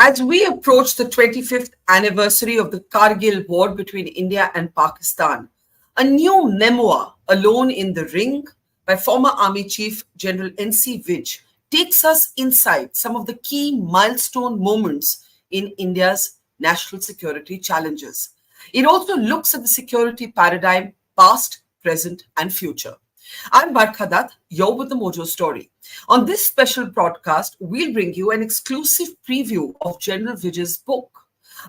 As we approach the 25th anniversary of the Kargil war between India and Pakistan, a new memoir, Alone in the Ring, by former Army Chief General NC Vij, takes us inside some of the key milestone moments in India's national security challenges. It also looks at the security paradigm, past, present, and future. I'm Barkha Dutt, you're with the Mojo Story. On this special broadcast, we'll bring you an exclusive preview of General Vij's book,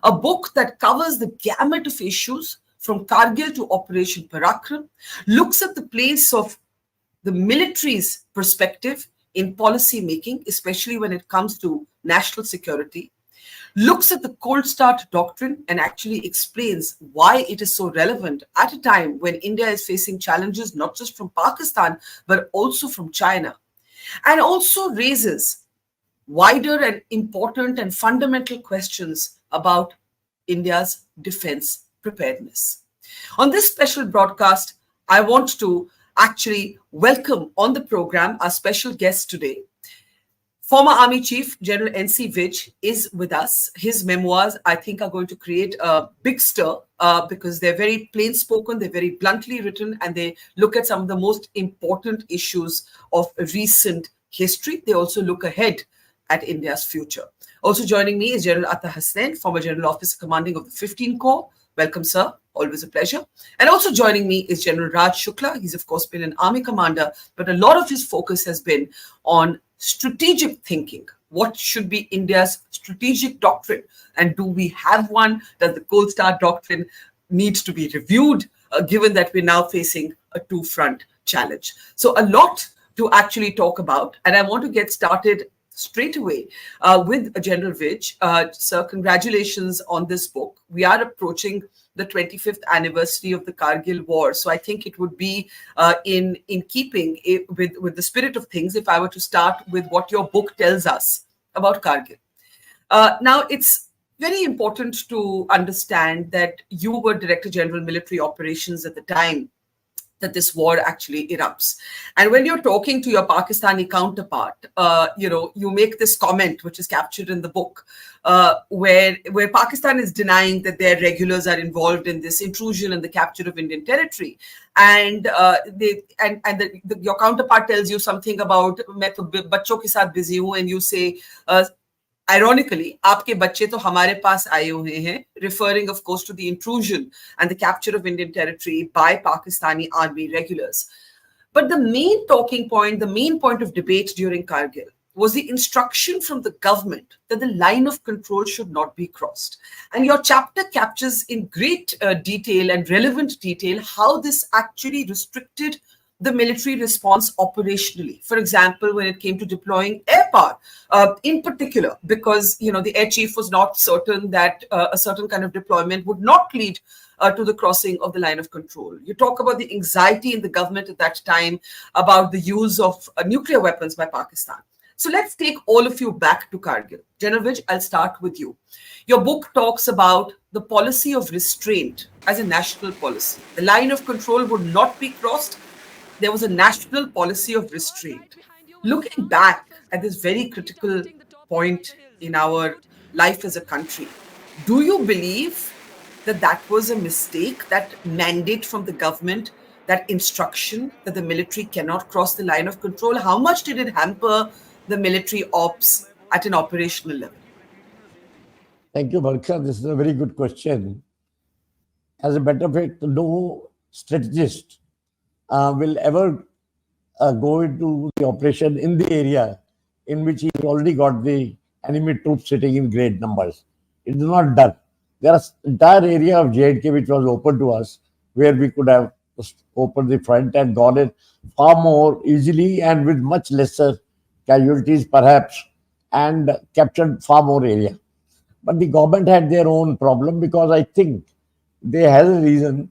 a book that covers the gamut of issues from Kargil to Operation Parakram, looks at the place of the military's perspective in policy making, especially when it comes to national security, looks at the cold start doctrine and actually explains why it is so relevant at a time when India is facing challenges not just from Pakistan, but also from China, and also raises wider and important and fundamental questions about India's defense preparedness. On this special broadcast, I want to actually welcome on the program our special guest today. Former Army Chief General NC Vij is with us. His memoirs, I think, are going to create a big stir because they're very plain spoken, they're very bluntly written, and they look at some of the most important issues of recent history. They also look ahead at India's future. Also joining me is General Hasnain, former General Officer Commanding of the 15 Corps. Welcome, sir. Always a pleasure. And also joining me is General Shukla. He's, of course, been an army commander, but a lot of his focus has been on strategic thinking. What should be India's strategic doctrine? And do we have one? Does the Cold Star doctrine need to be reviewed, given that we're now facing a two-front challenge? So a lot to actually talk about. And I want to get started straight away with General Vij. Sir, congratulations on this book. We are approaching the 25th anniversary of the Kargil war. So I think it would be in keeping with the spirit of things if I were to start with what your book tells us about Kargil. Now, it's very important to understand that you were Director General Military Operations at the time that this war actually erupts. And when you're talking to your Pakistani counterpart, you make this comment, which is captured in the book, where Pakistan is denying that their regulars are involved in this intrusion and the capture of Indian territory. And your counterpart tells you something about, "Main to bachcho ke saath busy hu," and you say, ironically, "Aapke bacche to hamare paas aaye hue hain," referring, of course, to the intrusion and the capture of Indian territory by Pakistani army regulars. But the main talking point, the main point of debate during Kargil was the instruction from the government that the line of control should not be crossed. And your chapter captures in great detail and relevant detail how this actually restricted the military response operationally. For example, when it came to deploying air power, in particular, because the air chief was not certain that a certain kind of deployment would not lead to the crossing of the line of control. You talk about the anxiety in the government at that time about the use of nuclear weapons by Pakistan. So let's take all of you back to Kargil. General Vij, I'll start with you. Your book talks about the policy of restraint as a national policy. The line of control would not be crossed. There was a national policy of restraint. Looking back at this very critical point in our life as a country, do you believe that that was a mistake, that mandate from the government, that instruction that the military cannot cross the line of control? How much did it hamper the military ops at an operational level? Thank you, Barkha. This is a very good question. As a matter of fact, no strategist will ever go into the operation in the area in which he already got the enemy troops sitting in great numbers. It is not done. There is entire area of J&K which was open to us, where we could have opened the front and gone in far more easily and with much lesser casualties perhaps, and captured far more area. But the government had their own problem, because I think they had a reason.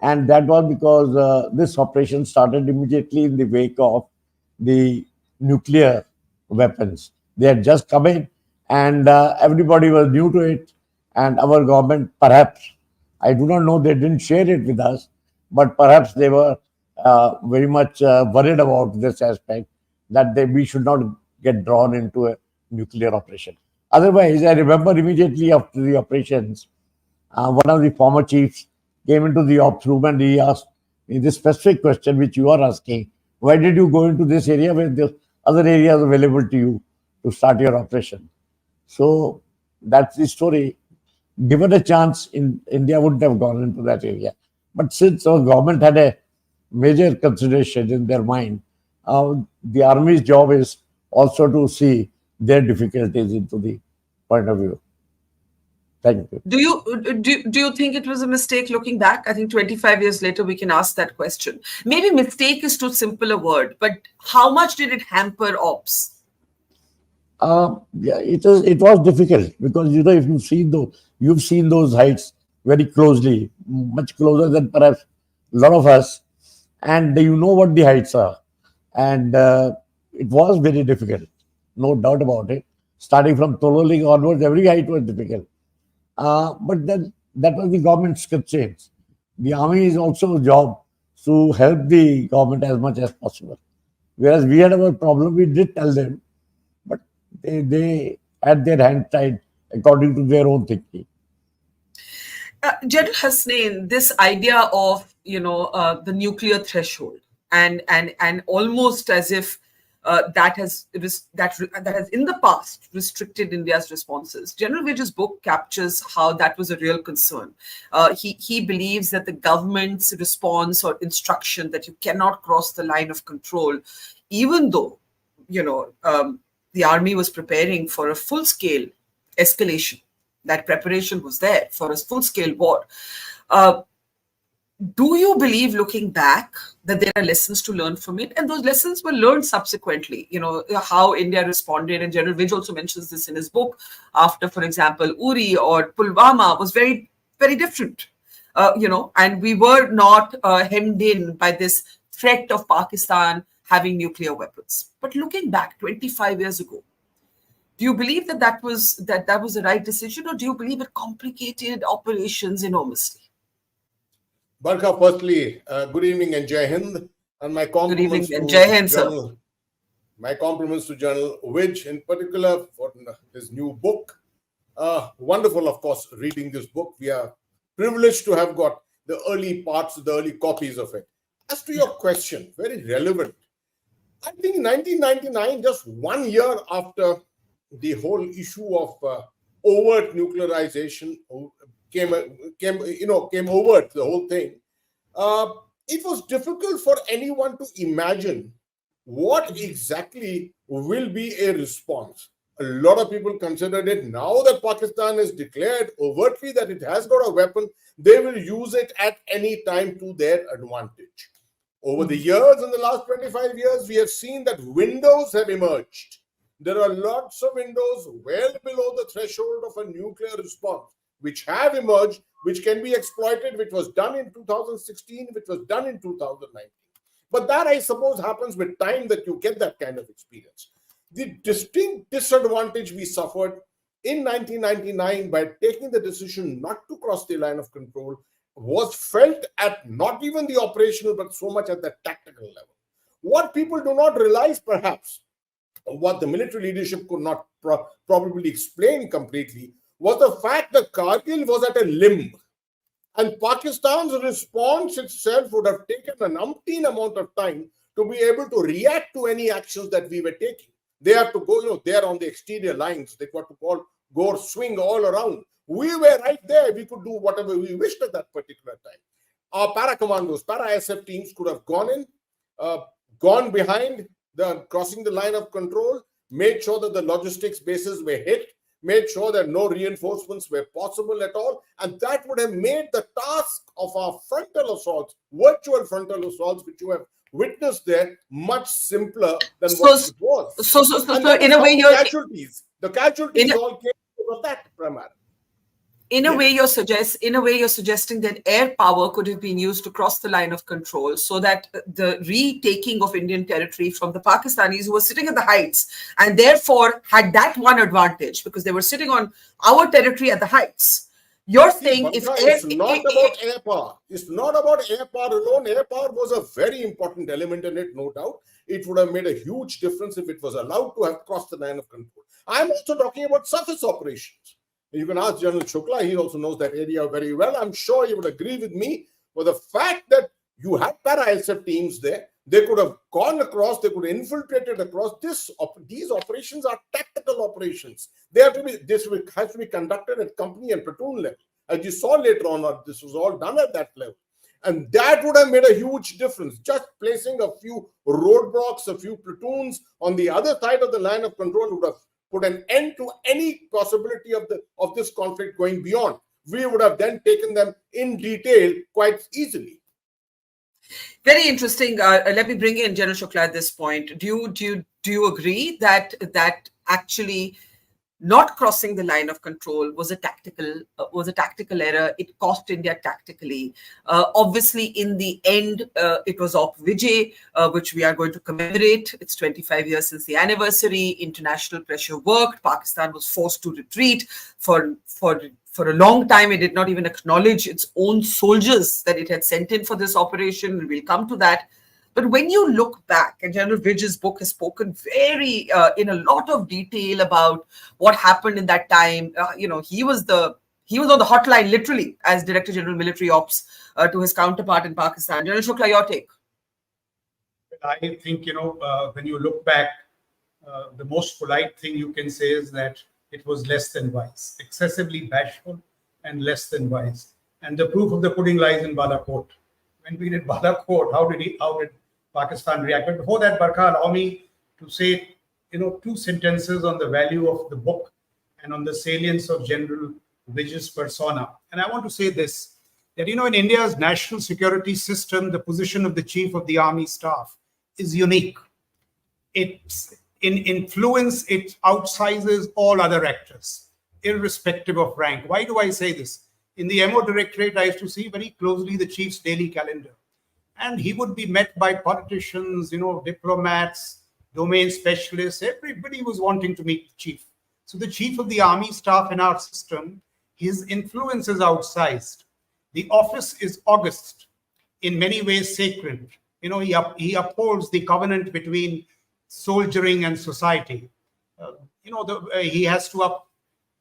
And that was because this operation started immediately in the wake of the nuclear weapons. They had just come in, and everybody was new to it. And our government, perhaps, I do not know, they didn't share it with us, but perhaps they were very much worried about this aspect, that we should not get drawn into a nuclear operation. Otherwise, I remember immediately after the operations, one of the former chiefs came into the ops room and he asked me this specific question which you are asking. Why did you go into this area when the other areas available to you to start your operation? So that's the story. Given a chance, in India wouldn't have gone into that area. But since our government had a major consideration in their mind, the army's job is also to see their difficulties into the point of view. Thank you. Do you think it was a mistake looking back? I think 25 years later we can ask that question. Maybe mistake is too simple a word, but how much did it hamper ops? Yeah, it was difficult because if you've seen those heights very closely, much closer than perhaps a lot of us, and you know what the heights are, and it was very difficult, no doubt about it. Starting from Tololing onwards, every height was difficult. But then that was the government's constraints. The army is also a job to help the government as much as possible. Whereas we had our problem, we did tell them, but they had their hands tied according to their own thinking. General Hasnain, this idea of the nuclear threshold and almost as if that has in the past restricted India's responses. General Vij's book captures how that was a real concern. He believes that the government's response or instruction that you cannot cross the line of control, even though the army was preparing for a full-scale escalation. That preparation was there for a full-scale war. Do you believe, looking back, that there are lessons to learn from it? And those lessons were learned subsequently, how India responded. And General Vij also mentions this in his book. After, for example, Uri or Pulwama was very, very different, and we were not hemmed in by this threat of Pakistan having nuclear weapons. But looking back 25 years ago, do you believe that was the right decision, or do you believe it complicated operations enormously? Barkha, firstly, good evening and Jai Hind, and my compliments to General Vij in particular for his new book. Wonderful, of course, reading this book. We are privileged to have got the early parts, the early copies of it. As to your question, very relevant. I think in 1999, just 1 year after the whole issue of overt nuclearization came overt, the whole thing, it was difficult for anyone to imagine what exactly will be a response. A lot of people considered it, now that Pakistan has declared overtly that it has got a weapon, they will use it at any time to their advantage. Over the years, in the last 25 years, we have seen that windows have emerged. There are lots of windows well below the threshold of a nuclear response, which have emerged, which can be exploited, which was done in 2016, which was done in 2019. But that, I suppose, happens with time, that you get that kind of experience. The distinct disadvantage we suffered in 1999 by taking the decision not to cross the line of control was felt at not even the operational, but so much at the tactical level. What people do not realize, perhaps, what the military leadership could not probably explain completely, was the fact that Kargil was at a limb. And Pakistan's response itself would have taken an umpteen amount of time to be able to react to any actions that we were taking. They have to go, they're on the exterior lines. They got to go swing all around. We were right there. We could do whatever we wished at that particular time. Our para-commandos, para-SF teams could have gone in, gone behind, crossing the line of control, made sure that the logistics bases were hit, made sure that no reinforcements were possible at all, and that would have made the task of our frontal assaults, virtual frontal assaults, which you have witnessed there, much simpler than what it was. So in a way, the casualties all came from that primarily. In a way, you're suggesting that air power could have been used to cross the line of control, so that the retaking of Indian territory from the Pakistanis who were sitting at the heights and therefore had that one advantage because they were sitting on our territory at the heights. You're saying it's not about air power. It's not about air power alone. Air power was a very important element in it, no doubt. it would have made a huge difference if it was allowed to have crossed the line of control. I'm also talking about surface operations. You can ask General Shukla, he also knows that area very well. I'm sure he would agree with me. But the fact that you had para-ISF teams there, they could have gone across, they could have infiltrated across. These operations are tactical operations. This has to be conducted at company and platoon level. As you saw later on, this was all done at that level. And that would have made a huge difference. Just placing a few roadblocks, a few platoons on the other side of the line of control would have put an end to any possibility of this conflict going beyond. We would have then taken them in detail quite easily. Very interesting. Let me bring in General Shukla at this point. Do you agree that actually not crossing the line of control was a tactical error? It cost India tactically. Obviously, in the end, it was Op Vijay, which we are going to commemorate. It's 25 years since the anniversary. International pressure worked. Pakistan was forced to retreat for a long time. It did not even acknowledge its own soldiers that it had sent in for this operation. We'll come to that. But when you look back, and General Vij's book has spoken very in a lot of detail about what happened in that time. He was on the hotline literally as Director General Military Ops to his counterpart in Pakistan. General Shukla, your take. I think when you look back, the most polite thing you can say is that it was less than wise, excessively bashful and less than wise. And the proof of the pudding lies in Balakot. When we did Balakot, how did Pakistan react? But before that, Barkha, allow me to say, two sentences on the value of the book and on the salience of General Vij's persona. And I want to say this, that, in India's national security system, the position of the Chief of the Army Staff is unique. It's in influence, it outsizes all other actors, irrespective of rank. Why do I say this? In the MO Directorate, I used to see very closely the Chief's daily calendar. And he would be met by politicians, diplomats, domain specialists. Everybody was wanting to meet the Chief. So the Chief of the Army Staff in our system, his influence is outsized. The office is august, in many ways sacred. He upholds the covenant between soldiering and society. He has to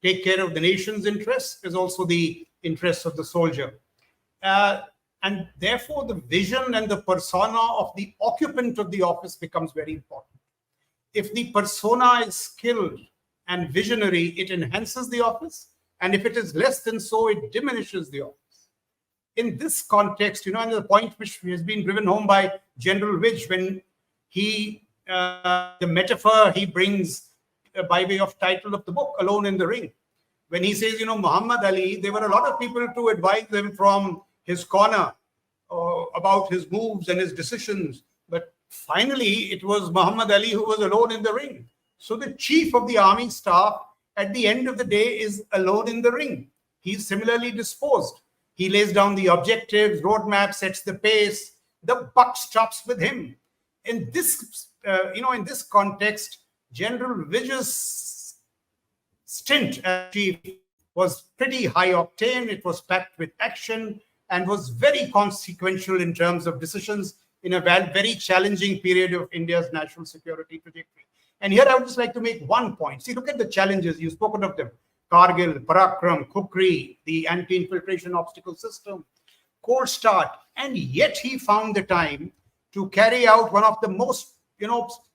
take care of the nation's interests, is also the interests of the soldier. And therefore, the vision and the persona of the occupant of the office becomes very important. If the persona is skilled and visionary, it enhances the office. And if it is less than so, it diminishes the office. In this context, and the point which has been driven home by General Vij, when the metaphor he brings by way of title of the book, Alone in the Ring, when he says, Muhammad Ali, there were a lot of people to advise him from his corner about his moves and his decisions. But finally, it was Muhammad Ali who was alone in the ring. So the Chief of the Army Staff, at the end of the day, is alone in the ring. He's similarly disposed. He lays down the objectives, roadmap, sets the pace. The buck stops with him. In this context, General Vij's stint as chief was pretty high octane. It was packed with action and was very consequential in terms of decisions in a very challenging period of India's national security trajectory. And here I would just like to make one point. See, look at the challenges. You've spoken of them. Kargil, Parakram, Kukri, the anti-infiltration obstacle system, cold start. And yet he found the time to carry out one of the most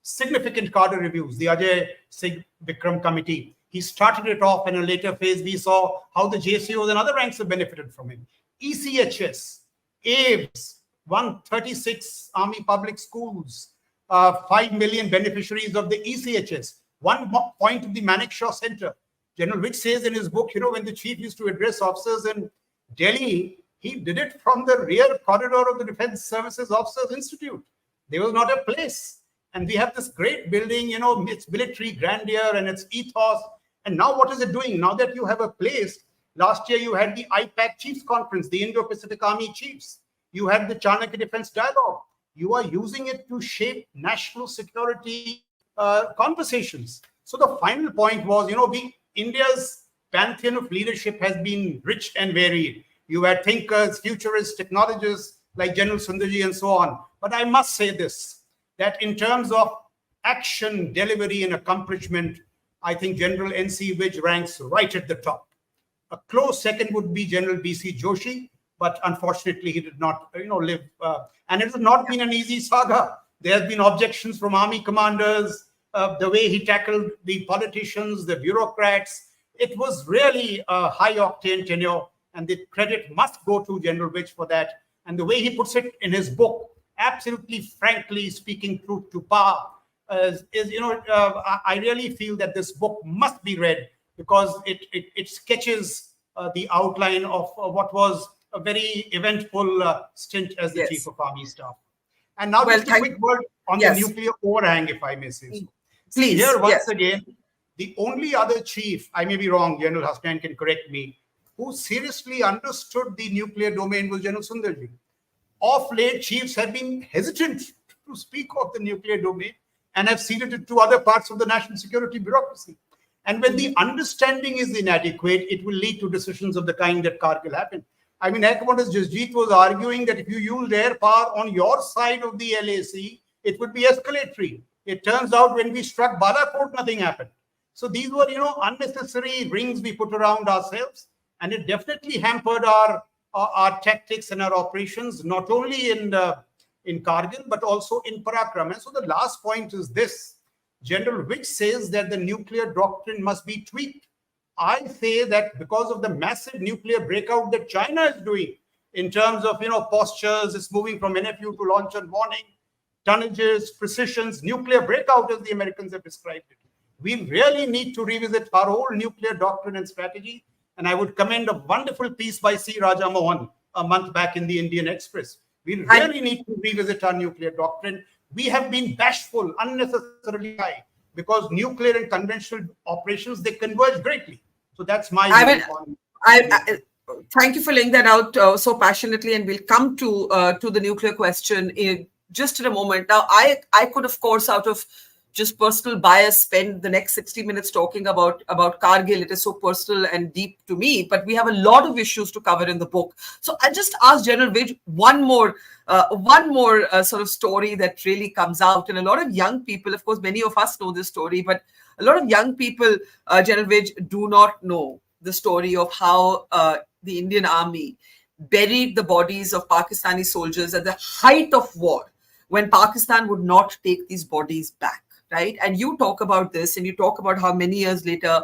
significant cadre reviews, the Ajay Singh Vikram Committee. He started it off, in a later phase we saw how the JCOs and other ranks have benefited from him. ECHS, AVES, 136 Army public schools, 5 million beneficiaries of the ECHS, 1 point of the Manekshaw Center. General Vij says in his book, when the chief used to address officers in Delhi, he did it from the rear corridor of the Defense Services Officers Institute. There was not a place. And we have this great building, its military grandeur and its ethos. And now what is it doing? Now that you have a place, last year you had the IPAC Chiefs Conference, the Indo-Pacific Army Chiefs. You had the Chanakya Defense Dialogue. You are using it to shape national security conversations. So the final point was, India's pantheon of leadership has been rich and varied. You had thinkers, futurists, technologists like General Sundarji and so on. But I must say this, that in terms of action, delivery, and accomplishment, I think General NC Vij ranks right at the top. A close second would be General BC Joshi, but unfortunately he did not, live. And it has not been an easy saga. There have been objections from army commanders, the way he tackled the politicians, the bureaucrats. It was really a high-octane tenure, and the credit must go to General Vij for that. And the way he puts it in his book, absolutely frankly speaking truth to power, I really feel that this book must be read because it sketches the outline of what was a very eventful stint as the Chief of Army Staff. And now just a quick word on the nuclear overhang, if I may say so. Please. Here, once again, the only other chief, I may be wrong, General Hasnain can correct me, who seriously understood the nuclear domain was General Sundarji. Of late, chiefs have been hesitant to speak of the nuclear domain and have ceded it to other parts of the national security bureaucracy. And when the understanding is inadequate, it will lead to decisions of the kind that Kargil happened. I mean, Air Commander Jasjeet was arguing that if you used air power on your side of the LAC, it would be escalatory. It turns out when we struck Balakot, nothing happened. So these were, unnecessary rings we put around ourselves, and it definitely hampered our tactics and our operations, not only in Kargil, but also in Parakram. And so the last point is this. General Vij says that the nuclear doctrine must be tweaked. I say that because of the massive nuclear breakout that China is doing in terms of, postures, it's moving from NFU to launch and warning, tonnages, precisions, nuclear breakout as the Americans have described it. We really need to revisit our whole nuclear doctrine and strategy. And I would commend a wonderful piece by C. Raja Mohan a month back in the Indian Express. We really need to revisit our nuclear doctrine. We have been bashful, unnecessarily high, because nuclear and conventional operations, they converge greatly. So that's my view. Thank you for laying that out so passionately, and we'll come to the nuclear question in just in a moment. Now, I could, of course, out of just personal bias, spend the next 60 minutes talking about Kargil. It is so personal and deep to me, but we have a lot of issues to cover in the book. So I just asked General Vij one more sort of story that really comes out. And a lot of young people, of course, many of us know this story, but a lot of young people, General Vij, do not know the story of how the Indian Army buried the bodies of Pakistani soldiers at the height of war, when Pakistan would not take these bodies back. Right? And you talk about this, and you talk about how many years later,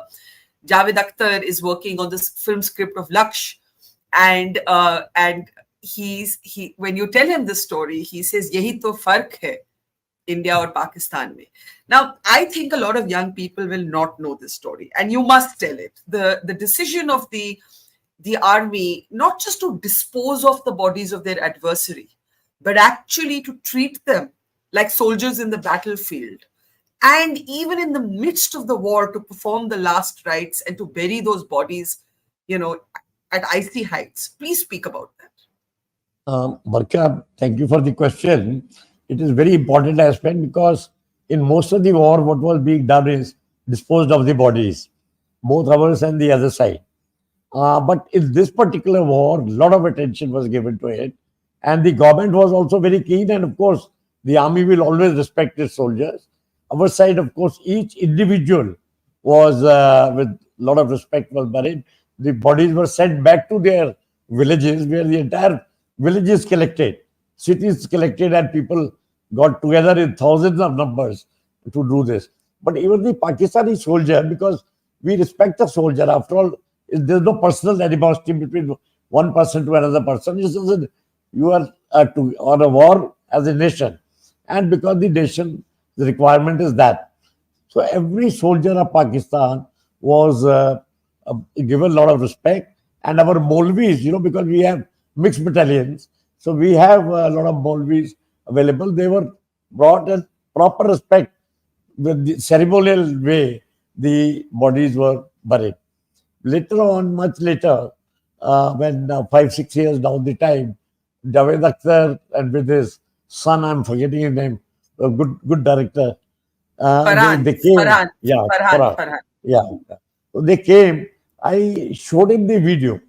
Javed Akhtar is working on this film script of Laksh, and he when you tell him this story, he says, "Yahi to fark hai, India or Pakistan mein." Now, I think a lot of young people will not know this story, and you must tell it. The decision of the army, not just to dispose of the bodies of their adversary, but actually to treat them like soldiers in the battlefield. And even in the midst of the war, to perform the last rites and to bury those bodies, at icy heights. Please speak about that. Barkha, thank you for the question. It is very important aspect because in most of the war, what was being done is disposed of the bodies, both ours and the other side. But in this particular war, a lot of attention was given to it. And the government was also very keen. And of course, the army will always respect its soldiers. Our side, of course, each individual was, with a lot of respect, was buried. The bodies were sent back to their villages, where the entire village is collected, cities collected, and people got together in thousands of numbers to do this. But even the Pakistani soldier, because we respect the soldier, after all, there's no personal animosity between one person to another person. You are on a war as a nation, and because the nation, the requirement is that. So every soldier of Pakistan was given a lot of respect. And our Molvis, because we have mixed battalions, so we have a lot of Molvis available. They were brought in proper respect. With the ceremonial way, the bodies were buried. Later on, much later, when 5-6 years down the time, Javed Akhtar and with his son, I'm forgetting his name, a good director. They came. Farhan. Yeah. So they came. I showed him the video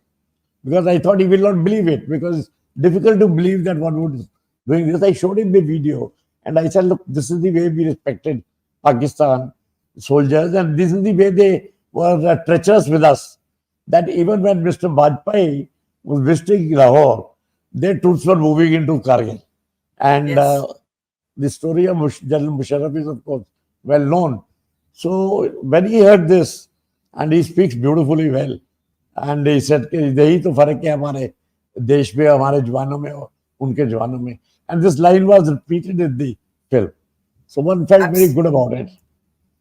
because I thought he will not believe it, because it's difficult to believe that one would doing this. I showed him the video, And I said, look, this is the way we respected Pakistan soldiers, and this is the way they were treacherous with us. That even when Mr. Vajpayee was visiting Lahore, their troops were moving into Kargil. And Yes. the story of General Musharraf is, of course, well known. So when he heard this, and he speaks beautifully well, and he said, कि यही तो फर्क है हमारे देश में, हमारे जवानों में और उनके जवानों में. And this line was repeated in the film. So one felt very good about it.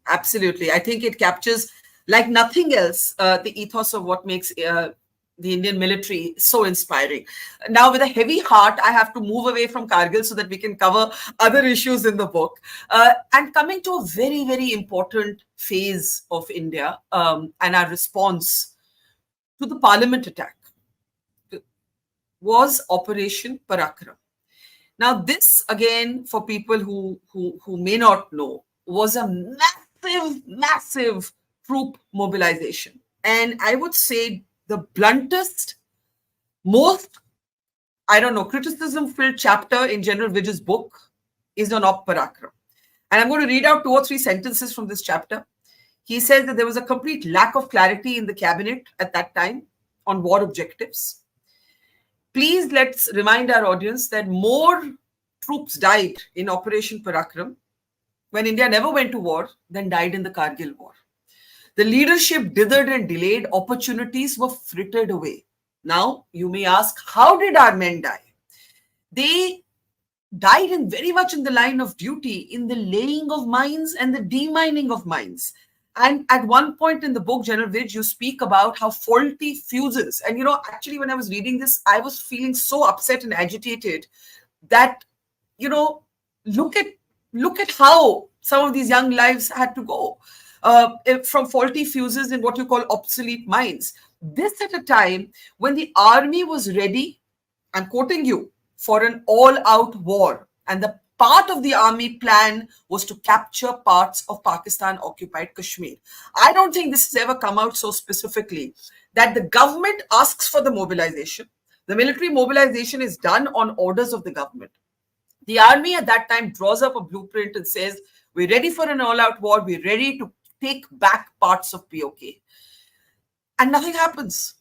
Absolutely. I think it captures, like nothing else, the ethos of what makes the Indian military so inspiring. Now, with a heavy heart, I have to move away from Kargil so that we can cover other issues in the book. And coming to a very, very important phase of India and our response to the Parliament attack was Operation Parakram. Now, this, again, for people who may not know, was a massive troop mobilization. And I would say the bluntest, most, criticism-filled chapter in General Vij's book is on Op Parakram. And I'm going to read out 2 or 3 sentences from this chapter. He says that there was a complete lack of clarity in the cabinet at that time on war objectives. Please let's remind our audience that more troops died in Operation Parakram when India never went to war than died in the Kargil war. The leadership dithered and delayed, opportunities were frittered away. Now, you may ask, how did our men die? They died in very much in the line of duty, in the laying of mines and the demining of mines. And at one point in the book, General Vij, you speak about how faulty fuses. And, actually, when I was reading this, I was feeling so upset and agitated that, look at how some of these young lives had to go from faulty fuses in what you call obsolete mines. This at a time when the army was ready, I'm quoting you, for an all-out war. And the part of the army plan was to capture parts of Pakistan-occupied Kashmir. I don't think this has ever come out so specifically that the government asks for the mobilization. The military mobilization is done on orders of the government. The army at that time draws up a blueprint and says, we're ready for an all-out war. We're ready to take back parts of POK. And nothing happens.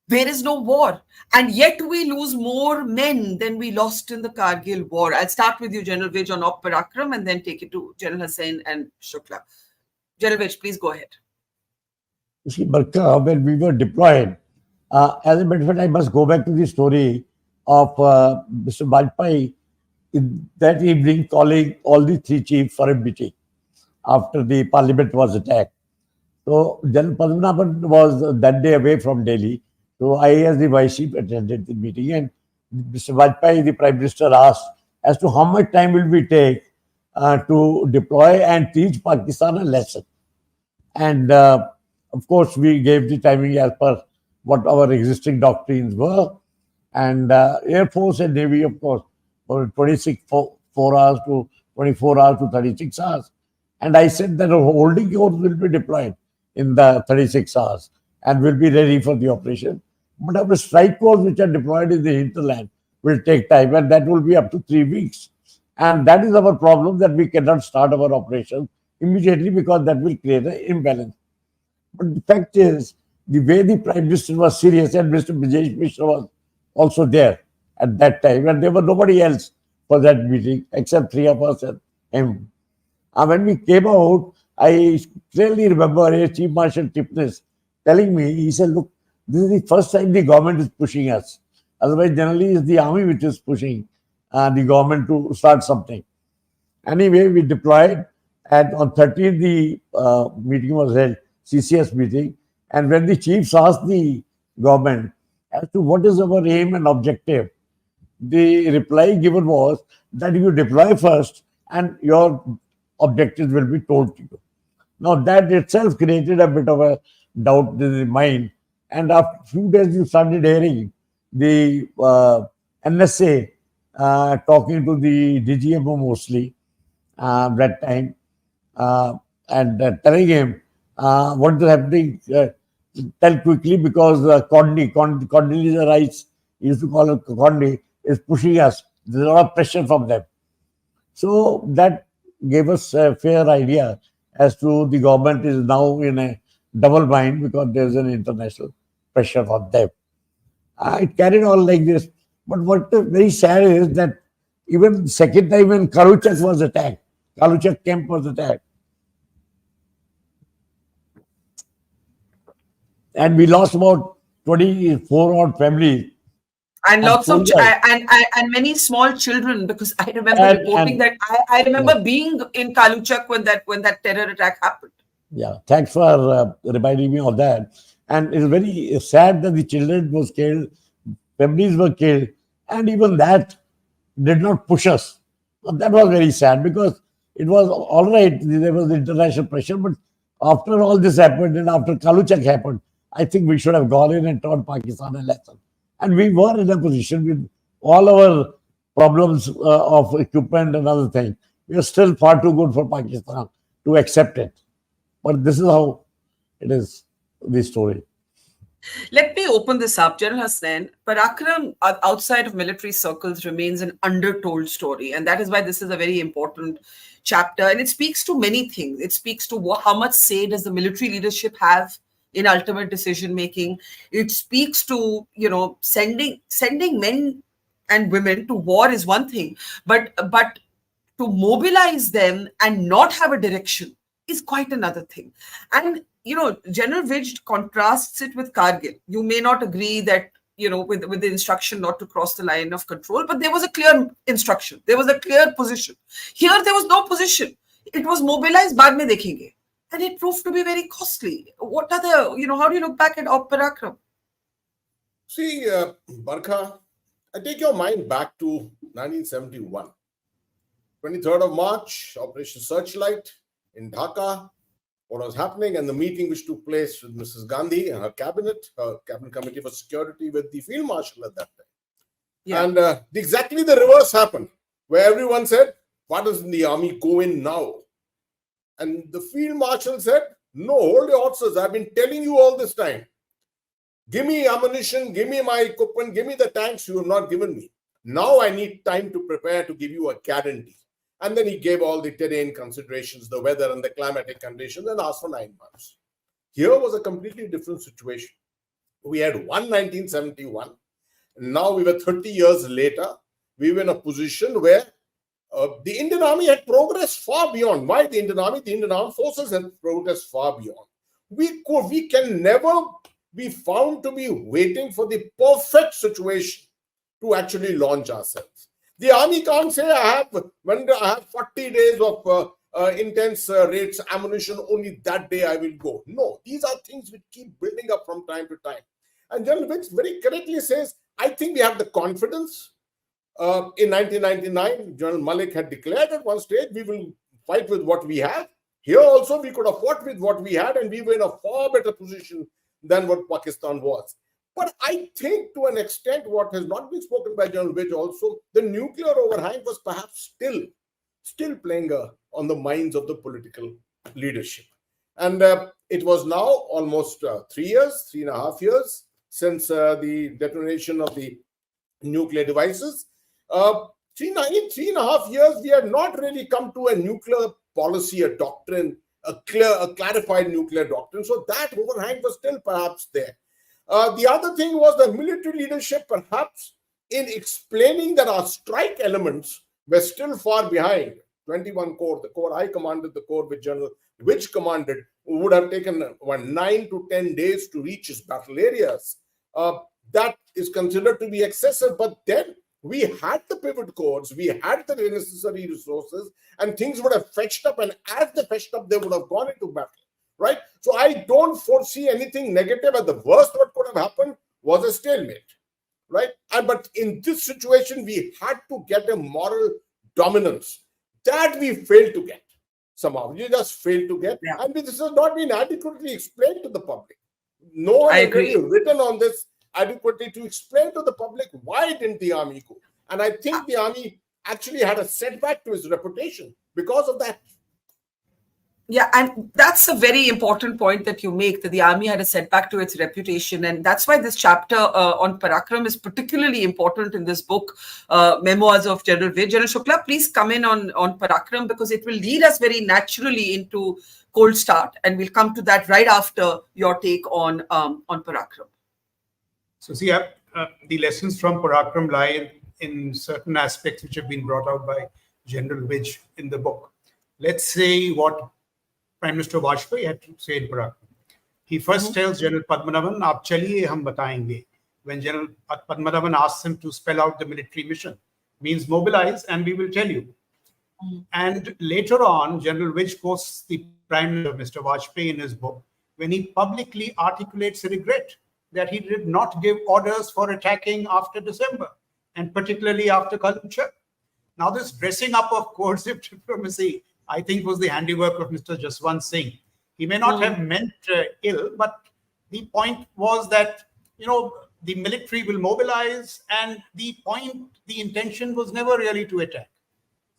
There is no war. And yet we lose more men than we lost in the Kargil war. I'll start with you, General Vij, on Op Parakram and then take it to General Hasnain and Shukla. General Vij, please go ahead. You see, Barkha, when we were deployed, as a matter of fact, I must go back to the story of Mr. Vajpayee in that evening calling all the 3 chiefs for a meeting after the parliament was attacked. So General Padmanabhan was that day away from Delhi. So I, as the Vice Chief, attended the meeting, and Mr. Vajpayee, the Prime Minister, asked as to how much time will we take to deploy and teach Pakistan a lesson. And of course, we gave the timing as per what our existing doctrines were. And Air Force and Navy, of course, for 4 hours to 24 hours to 36 hours. And I said that a holding force will be deployed in the 36 hours and will be ready for the operation. But our strike force, which are deployed in the hinterland, will take time, and that will be up to 3 weeks. And that is our problem, that we cannot start our operation immediately because that will create an imbalance. But the fact is, the way the Prime Minister was serious, and Mr. Vijay Mishra was also there at that time, and there was nobody else for that meeting except 3 of us and him. And when we came out, I clearly remember a Chief Marshal Tipnis telling me, he said, look, this is the first time the government is pushing us. Otherwise, generally, it's the army which is pushing the government to start something. Anyway, we deployed, and on 13th, the meeting was held, CCS meeting. And when the chiefs asked the government as to what is our aim and objective, the reply given was that you deploy first and your objectives will be told to you. Now, that itself created a bit of a doubt in the mind. And after a few days, you started hearing the NSA talking to the DGMO mostly that time and telling him what is happening. Tell quickly, because Condoleezza Rice, he used to call her Condi, is pushing us. There's a lot of pressure from them. So that gave us a fair idea as to the government is now in a double bind because there's an international pressure on them. It carried on like this. But what is very sad is that even second time when Kaluchak was attacked, Kaluchak camp was attacked, and we lost about 24 odd families And and lots of soldiers. and many small children, because I remember And, reporting and that I remember yeah, being in Kaluchak when that terror attack happened. yeah, thanks for reminding me of that. And it's very sad that the children was killed, families were killed, and even that did not push us. But that was very sad because it was all right. There was international pressure, but after all this happened and after Kaluchak happened, I think we should have gone in and taught Pakistan a lesson. And we were in a position with all our problems of equipment and other things. We are still far too good for Pakistan to accept it. But this is how it is, the story. Let me open this up. General Hasnain, Parakram outside of military circles remains an undertold story. And that is why this is a very important chapter. And it speaks to many things. It speaks to how much say does the military leadership have in ultimate decision making. It speaks to, sending men and women to war is one thing, but to mobilize them and not have a direction is quite another thing. And General Vij contrasts it with Kargil. You may not agree that with the instruction not to cross the line of control, but there was a clear instruction. There was a clear position. Here there was no position. It was mobilized. Baad mein dekhenge. And it proved to be very costly. What are the, how do you look back at Parakram? See, Barkha, I take your mind back to 1971. 23rd of March, Operation Searchlight in Dhaka. What was happening, and the meeting which took place with Mrs. Gandhi and her cabinet committee for security with the field marshal at that time. Yeah. And exactly the reverse happened, where everyone said, "Why doesn't the army go in now?" And the field marshal said, "No, hold your horses. I've been telling you all this time. Give me ammunition, give me my equipment, give me the tanks you have not given me. Now I need time to prepare to give you a guarantee." And then he gave all the terrain considerations, the weather and the climatic conditions, and asked for 9 months. Here was a completely different situation. We had won 1971. Now we were 30 years later. We were in a position where the Indian Army had progressed far beyond. Why the Indian Army? The Indian Armed Forces had progressed far beyond. We can never be found to be waiting for the perfect situation to actually launch ourselves. The army can't say, when I have 40 days of intense rates ammunition, only that day I will go. No, these are things which keep building up from time to time. And General Vij very correctly says, I think we have the confidence. In 1999, General Malik had declared at one stage, we will fight with what we have. Here also, we could have fought with what we had, and we were in a far better position than what Pakistan was. But I think to an extent, what has not been spoken by General Vij also, the nuclear overhang was perhaps still playing on the minds of the political leadership. And it was now almost 3.5 years since the detonation of the nuclear devices. In 3.5 years, we have not really come to a nuclear policy, a doctrine, a clarified nuclear doctrine. So that overhang was still perhaps there. The other thing was the military leadership, perhaps, in explaining that our strike elements were still far behind. 21 Corps, the Corps I commanded, the Corps which General Vij commanded, would have taken 9 to 10 days to reach its battle areas. That is considered to be excessive, but then we had the pivot corps, we had the necessary resources, and things would have fetched up, and as they fetched up, they would have gone into battle. Right? So I don't foresee anything negative. At the worst, what could have happened was a stalemate. Right? But in this situation, we had to get a moral dominance that we failed to get. Somehow, we just failed to get. Yeah. And this has not been adequately explained to the public. No one has really written on this adequately to explain to the public why didn't the army go. And I think the army actually had a setback to its reputation because of that. Yeah, and that's a very important point that you make, that the army had a setback to its reputation. And that's why this chapter on Parakram is particularly important in this book, Memoirs of General Vij. General Shukla, please come in on Parakram, because it will lead us very naturally into Cold Start. And we'll come to that right after your take on Parakram. So see, the lessons from Parakram lie in certain aspects which have been brought out by General Vij in the book. Let's say what Prime Minister Vajpayee had to say in Parakram. He first tells General Padmanabhan, "Aap chaliye, hum batayenge." When General Padmanabhan asks him to spell out the military mission, means mobilize and we will tell you. And later on, General Vij quotes the Prime Minister, Mr. Vajpayee, in his book, when he publicly articulates regret that he did not give orders for attacking after December, and particularly after Kaluchak. Now, this dressing up of coercive diplomacy, I think, was the handiwork of Mr. Jaswant Singh. He may not have meant ill, but the point was that, the military will mobilize, and the intention was never really to attack.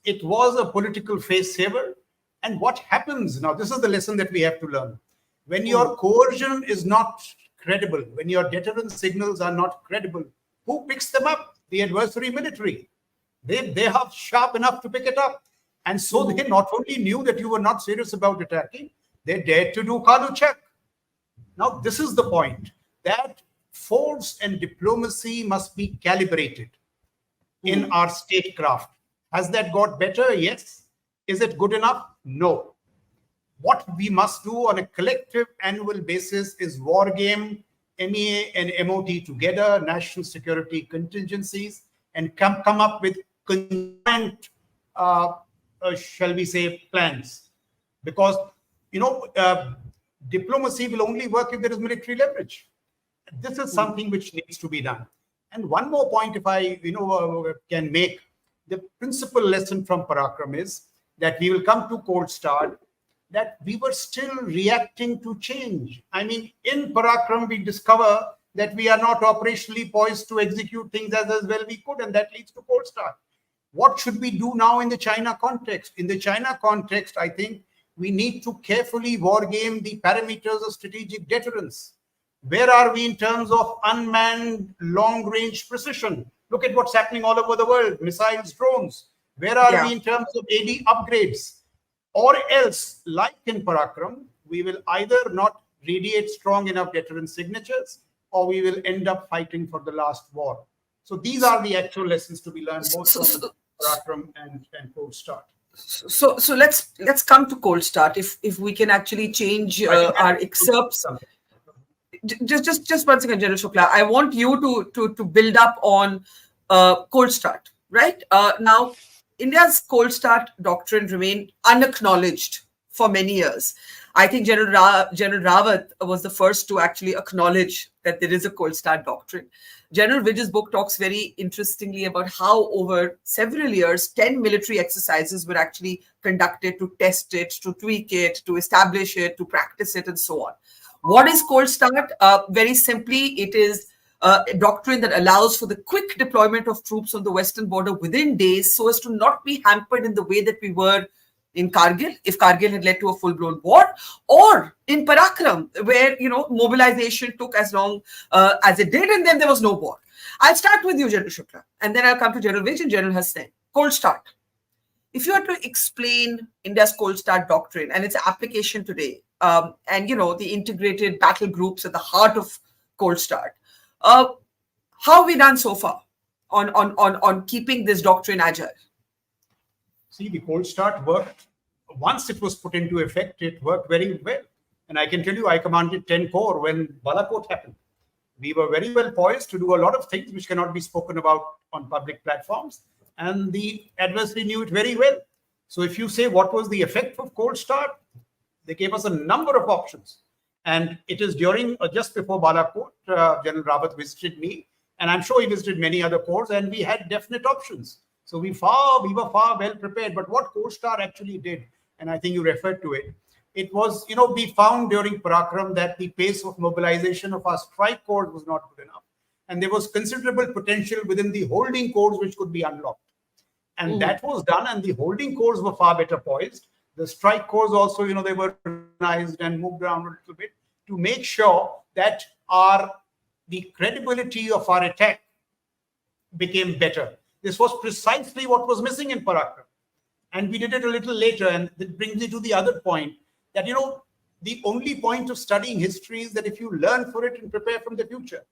It was a political face saver. And what happens now, this is the lesson that we have to learn. When your coercion is not credible, when your deterrence signals are not credible, who picks them up? The adversary military. They are sharp enough to pick it up. And so they not only knew that you were not serious about attacking, they dared to do Kaluchak. Now, this is the point, that force and diplomacy must be calibrated in our statecraft. Has that got better? Yes. Is it good enough? No. What we must do on a collective annual basis is war game, MEA and MOT together, national security contingencies, and come up with conjoint, shall we say, plans. Because, diplomacy will only work if there is military leverage. This is something which needs to be done. And one more point, if I, can make, the principal lesson from Parakram is that we will come to Cold Start, that we were still reacting to change. I mean, in Parakram, we discover that we are not operationally poised to execute things as well we could, and that leads to Cold Start. What should we do now in the China context? In the China context, I think we need to carefully war game the parameters of strategic deterrence. Where are we in terms of unmanned long-range precision? Look at what's happening all over the world, missiles, drones. Where are we in terms of AD upgrades? Or else, like in Parakram, we will either not radiate strong enough deterrence signatures, or we will end up fighting for the last war. So these are the actual lessons to be learned, both from Parakram and Cold Start. So let's come to Cold Start. If we can actually change our excerpts. Just one second, General Shukla. I want you to build up on Cold Start, right? Now, India's Cold Start doctrine remained unacknowledged for many years. I think General Rawat was the first to actually acknowledge that there is a Cold Start doctrine. General Vij's book talks very interestingly about how over several years, 10 military exercises were actually conducted to test it, to tweak it, to establish it, to practice it, and so on. What is Cold Start? Very simply, it is a doctrine that allows for the quick deployment of troops on the western border within days, so as to not be hampered in the way that we were in Kargil, if Kargil had led to a full-blown war, or in Parakram, where mobilization took as long as it did, and then there was no war. I'll start with you, General Shukla, and then I'll come to General Vij and General Hasnain. Cold Start. If you had to explain India's Cold Start doctrine and its application today, and the integrated battle groups at the heart of Cold Start, how have we done so far on keeping this doctrine agile? See, the Cold Start worked. Once it was put into effect, it worked very well. And I can tell you, I commanded 10 Corps when Balakot happened. We were very well poised to do a lot of things which cannot be spoken about on public platforms. And the adversary knew it very well. So if you say what was the effect of Cold Start, they gave us a number of options. And it is during, just before Balakot, General Rawat visited me. And I'm sure he visited many other corps, and we had definite options. So we were far well prepared. But what Cold Start actually did, and I think you referred to it, it was, we found during Parakram that the pace of mobilization of our strike corps was not good enough. And there was considerable potential within the holding corps which could be unlocked. And that was done, and the holding corps were far better poised. The strike corps also, they were organized and moved around a little bit to make sure that the credibility of our attack became better. This was precisely what was missing in Parakram. And we did it a little later. And that brings me to the other point that, the only point of studying history is that if you learn for it and prepare from the future.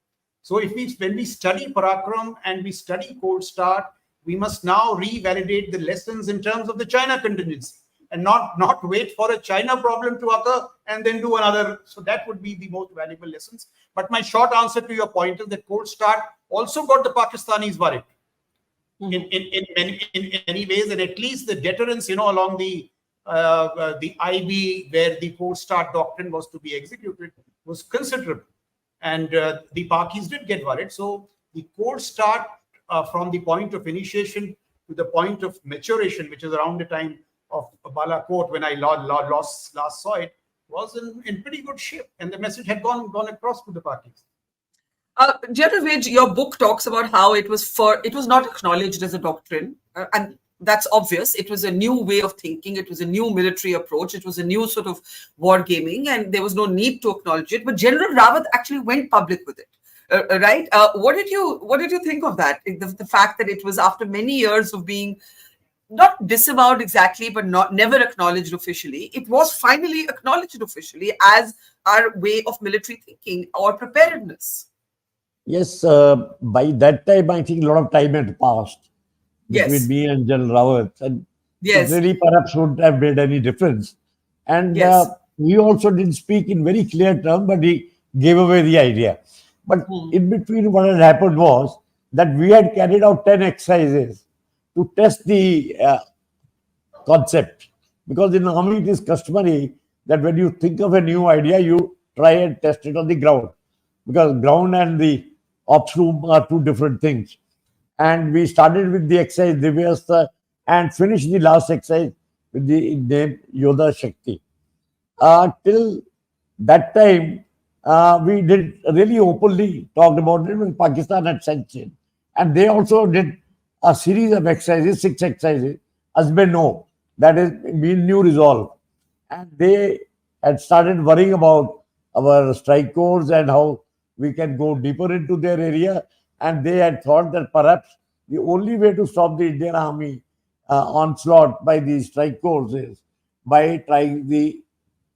So when we study Parakram and we study Cold Start, we must now revalidate the lessons in terms of the China contingency and not wait for a China problem to occur and then do another. So that would be the most valuable lessons. But my short answer to your point is that Cold Start also got the Pakistanis worried in many ways, and at least the deterrence, along the IB where the Cold Start doctrine was to be executed was considerable. And the Pakis did get worried. So the Cold Start from the point of initiation to the point of maturation, which is around the time of Balakot, when I last saw it, was in pretty good shape. And the message had gone across to the Pakis. General Vij, your book talks about how it was not acknowledged as a doctrine. And that's obvious. It was a new way of thinking. It was a new military approach. It was a new sort of war gaming, and there was no need to acknowledge it. But General Rawat actually went public with it, right? What did you think of that? The fact that it was after many years of being not disavowed exactly, but never acknowledged officially, it was finally acknowledged officially as our way of military thinking or preparedness. Yes, by that time, I think a lot of time had passed between me and General Rawat, and it really perhaps wouldn't have made any difference. And he also didn't speak in very clear terms, but he gave away the idea. But in between, what had happened was that we had carried out 10 exercises to test the concept. Because in the army, it is customary that when you think of a new idea, you try and test it on the ground. Because ground and the ops room are two different things. And we started with the exercise Divyasta and finished the last exercise with the name Yodha Shakti. Till that time, we did really openly talked about it when Pakistan had sanctioned. And they also did a series of exercises, 6 exercises, Azme No, that is mean new resolve. And they had started worrying about our strike corps and how we can go deeper into their area. And they had thought that perhaps the only way to stop the Indian Army onslaught by the strike corps is by trying the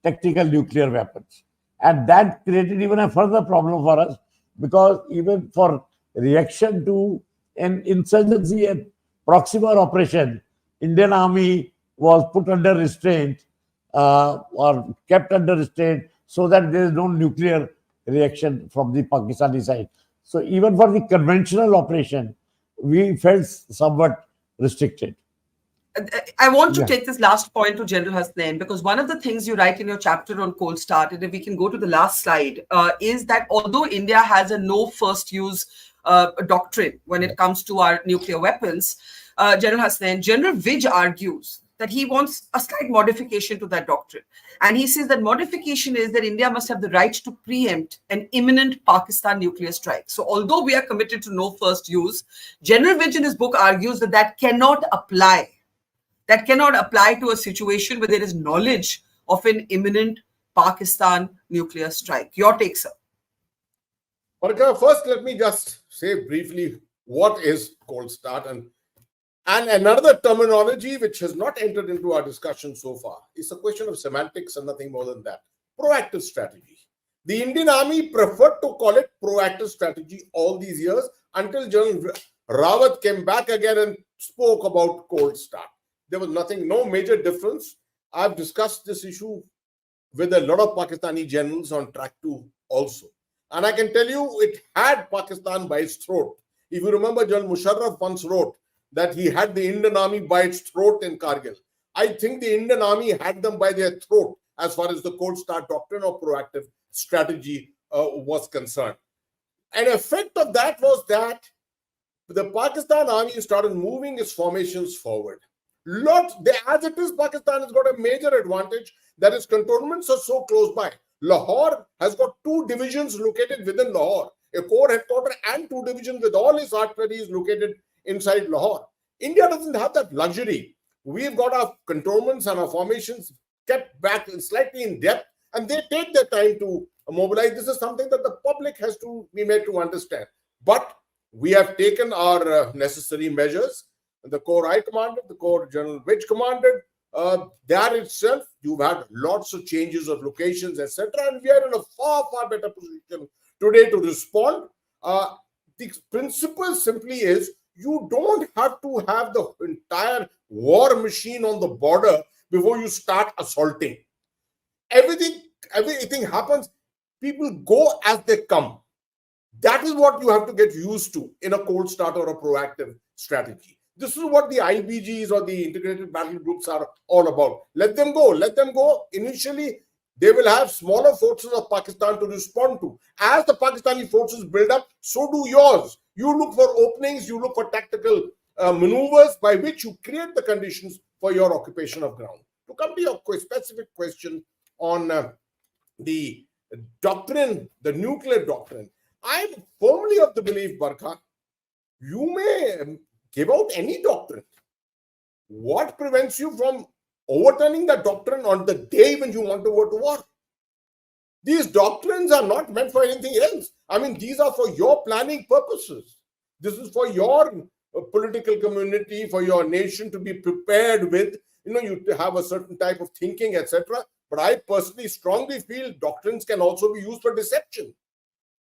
tactical nuclear weapons. And that created even a further problem for us, because even for reaction to an insurgency and Proxima operation, Indian Army was put under restraint or kept under restraint so that there is no nuclear reaction from the Pakistani side. So even for the conventional operation, we felt somewhat restricted. I want to take this last point to General Hasnain, because one of the things you write in your chapter on Cold Start, and if we can go to the last slide, is that although India has a no first use doctrine when it comes to our nuclear weapons, General Hasnain, General Vij argues that he wants a slight modification to that doctrine. And he says that modification is that India must have the right to preempt an imminent Pakistan nuclear strike. So although we are committed to no first use, General Vij in his book argues that that cannot apply. That cannot apply to a situation where there is knowledge of an imminent Pakistan nuclear strike. Your take, sir. Barkha, first let me just say briefly what is Cold Start, and another terminology which has not entered into our discussion so far. It's a question of semantics and nothing more than that. Proactive strategy. The Indian Army preferred to call it proactive strategy all these years until General Rawat came back again and spoke about Cold Start. There was no major difference. I've discussed this issue with a lot of Pakistani generals on track 2 also. And I can tell you it had Pakistan by its throat. If you remember, General Musharraf once wrote that he had the Indian Army by its throat in Kargil. I think the Indian Army had them by their throat as far as the Cold Start doctrine or proactive strategy was concerned. An effect of that was that the Pakistan Army started moving its formations forward. As it is, Pakistan has got a major advantage that its cantonments are so close by. Lahore has got 2 divisions located within Lahore, a corps headquarters and 2 divisions with all its artillery is located inside Lahore. India doesn't have that luxury. we've got our cantonments and our formations kept back slightly in depth, and they take their time to mobilize. This is something that the public has to be made to understand. But we have taken our necessary measures. The corps I commanded, the corps General Vij commanded, that itself, you've had lots of changes of locations, etc. And we are in a far, far better position today to respond. The principle simply is you don't have to have the entire war machine on the border before you start assaulting. Everything happens. People go as they come. That is what you have to get used to in a cold start or a proactive strategy. This is what the IBGs or the integrated battle groups are all about. Let them go. Let them go. Initially, they will have smaller forces of Pakistan to respond to. As the Pakistani forces build up, so do yours. You look for openings, you look for tactical maneuvers by which you create the conditions for your occupation of ground. To come to your specific question on the doctrine, the nuclear doctrine, I am firmly of the belief, Barkha, you may give out any doctrine. What prevents you from overturning the doctrine on the day when you want to go to war? These doctrines are not meant for anything else. I mean, these are for your planning purposes. This is for your political community, for your nation to be prepared with, you have a certain type of thinking, etc. But I personally strongly feel doctrines can also be used for deception.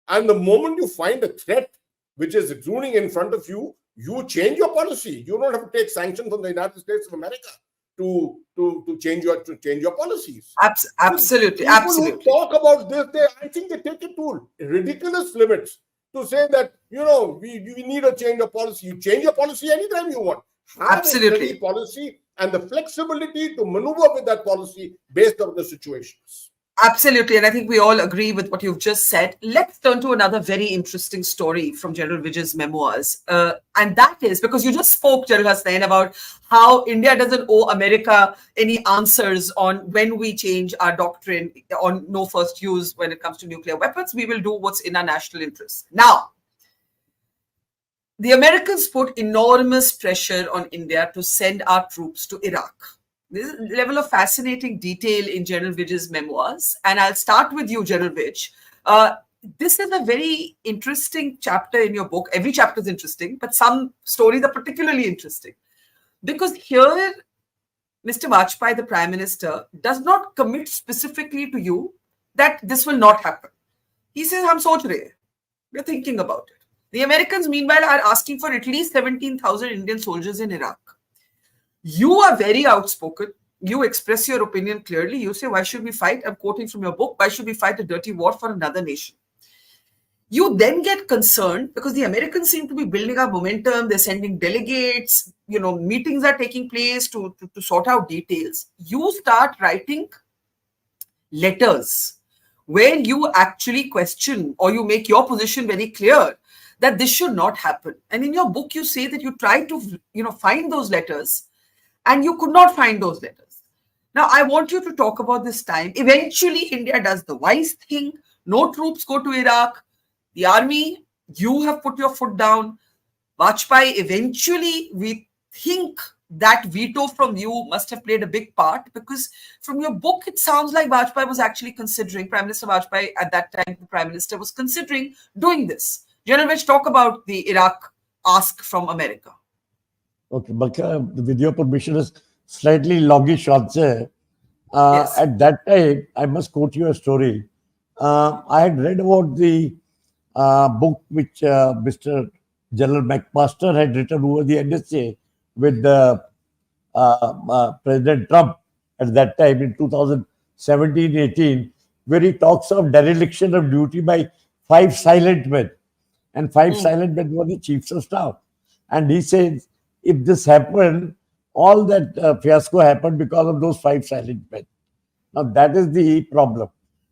And the moment you find a threat which is exuding in front of you, you change your policy. You don't have to take sanctions from the United States of America to change your policies. Absolutely, People absolutely. who talk about this, I think they take it to ridiculous limits to say that we need a change of policy. You change your policy anytime you want. Have a steady policy and the flexibility to maneuver with that policy based on the situations. Absolutely. And I think we all agree with what you've just said. Let's turn to another very interesting story from General Vij's memoirs. And that is because you just spoke, General Hasnain, about how India doesn't owe America any answers on when we change our doctrine on no first use when it comes to nuclear weapons. We will do what's in our national interest. Now, the Americans put enormous pressure on India to send our troops to Iraq. This is a level of fascinating detail in General Vij's memoirs. And I'll start with you, General Vij. This is a very interesting chapter in your book. Every chapter is interesting, but some stories are particularly interesting. Because here, Mr. Vajpayee, the Prime Minister, does not commit specifically to you that this will not happen. He says, "Hum soch rahe. We're thinking about it." The Americans, meanwhile, are asking for at least 17,000 Indian soldiers in Iraq. You are very outspoken. You express your opinion clearly. You say, why should we fight? I'm quoting from your book. Why should we fight a dirty war for another nation? You then get concerned because the Americans seem to be building up momentum. They're sending delegates. Meetings are taking place to sort out details. You start writing letters where you actually question or you make your position very clear that this should not happen. And in your book, you say that you tried to, find those letters and you could not find those letters. Now, I want you to talk about this time. Eventually, India does the wise thing. No troops go to Iraq. The army, you have put your foot down. Vajpayee, eventually, we think that veto from you must have played a big part because from your book, it sounds like Vajpayee was actually considering, Prime Minister Vajpayee at that time, the Prime Minister was considering doing this. General Vij, talk about the Iraq ask from America. Okay, Barkha, with your permission, is slightly longish answer. Yes. At that time, I must quote you a story. I had read about the book which Mr. General McMaster had written over the NSA with President Trump at that time in 2017-18, where he talks of dereliction of duty by 5 silent men. And 5 silent men were the chiefs of staff. And he says, if this happened, all that fiasco happened because of those 5 silent men. Now, that is the problem.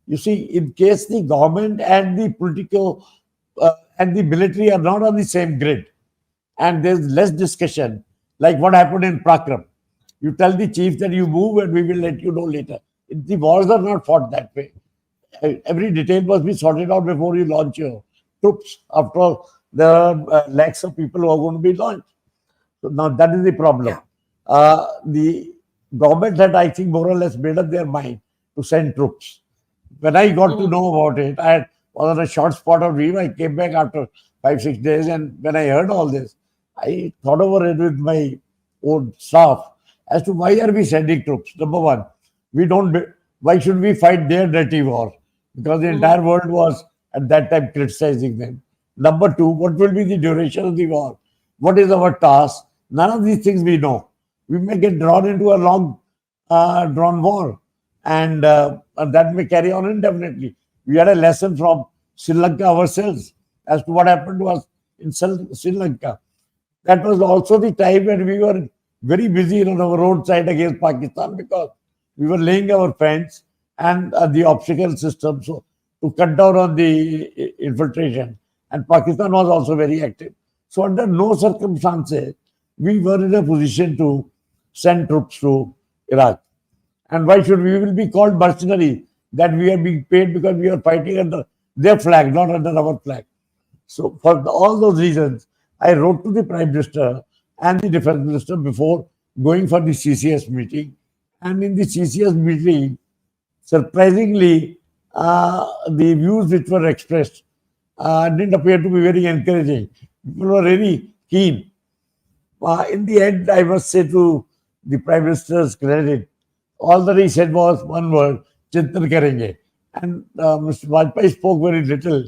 You see, in case the government and the political and the military are not on the same grid, and there's less discussion, like what happened in Parakram. You tell the chief that you move and we will let you know later. The wars are not fought that way. Every detail must be sorted out before you launch your troops. After all, there are lakhs of people who are going to be launched. So now that is the problem. the government had, I think, more or less made up their mind to send troops. When I got to know about it, was on a short spot of leave. I came back after 5, 6 days, and when I heard all this, I thought over it with my own staff as to why are we sending troops. Number one, we don't. Why should we fight their dirty war? Because the entire world was at that time criticizing them. Number two, what will be the duration of the war? What is our task? None of these things we know. We may get drawn into a long, drawn war, and that may carry on indefinitely. We had a lesson from Sri Lanka ourselves as to what happened to us in Sri Lanka. That was also the time when we were very busy on our roadside against Pakistan because we were laying our fence and the obstacle system so to cut down on the infiltration. And Pakistan was also very active. So under no circumstances we were in a position to send troops to Iraq. And why should we will be called mercenary that we are being paid because we are fighting under their flag, not under our flag. So for all those reasons, I wrote to the Prime Minister and the Defense Minister before going for the CCS meeting. And in the CCS meeting, surprisingly, the views which were expressed didn't appear to be very encouraging. People were very keen. In the end, I must say to the Prime Minister's credit, all that he said was one word, Chintan Karenge. And Mr. Vajpayee spoke very little.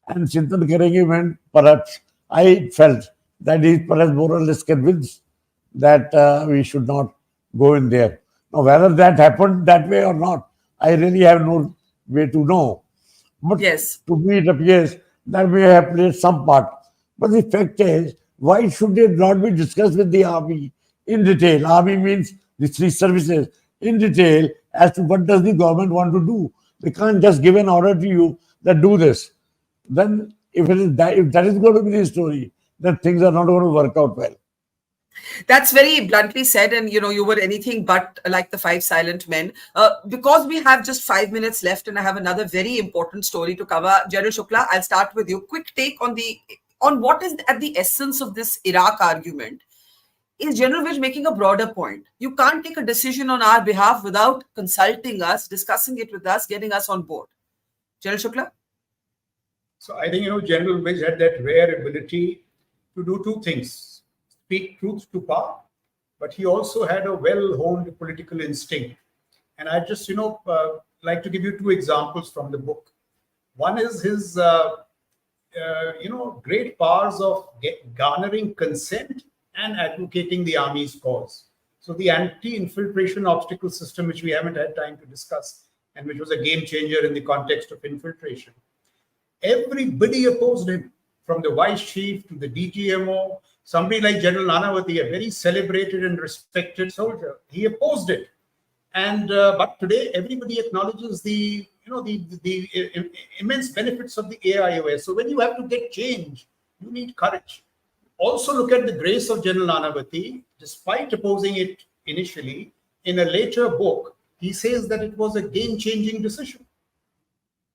And Chintan Karenge meant perhaps, I felt that he is perhaps more or less convinced that we should not go in there. Now, whether that happened that way or not, I really have no way to know. But Yes. to me, it appears that we have played some part. But the fact is, why should it not be discussed with the army in detail? Army means the three services in detail as to what does the government want to do. They can't just give an order to you that do this. Then if that is going to be the story, then things are not going to work out well. That's very bluntly said, and you were anything but like the five silent men. Because we have just 5 minutes left, and I have another very important story to cover. General Shukla, I'll start with you. Quick take on what is at the essence of this Iraq argument. Is General Vij making a broader point? You can't take a decision on our behalf without consulting us, discussing it with us, getting us on board. General Shukla? So I think, General Vij had that rare ability to do two things: speak truth to power, but he also had a well-honed political instinct. And I just, like to give you two examples from the book. One is his, great powers of garnering consent and advocating the army's cause. So the anti-infiltration obstacle system, which we haven't had time to discuss, and which was a game changer in the context of infiltration. Everybody opposed him, from the vice chief to the DGMO. Somebody like General Nanavati, a very celebrated and respected soldier, he opposed it. And but today, everybody acknowledges the immense benefits of the AIOS. So when you have to get change, you need courage. Also look at the grace of General Nanavati. Despite opposing it initially, in a later book, he says that it was a game-changing decision.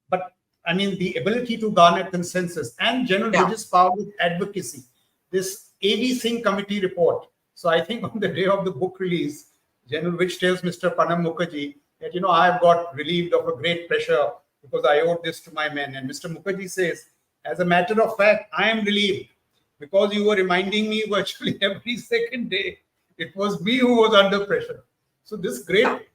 But I mean, the ability to garner consensus and General Vij's power with advocacy, this A.D. Singh committee report. So I think on the day of the book release, General Vij tells Mr. Pranab Mukherjee that, I have got relieved of a great pressure because I owed this to my men. And Mr. Mukherjee says, as a matter of fact, I am relieved because you were reminding me virtually every second day. It was me who was under pressure. So this great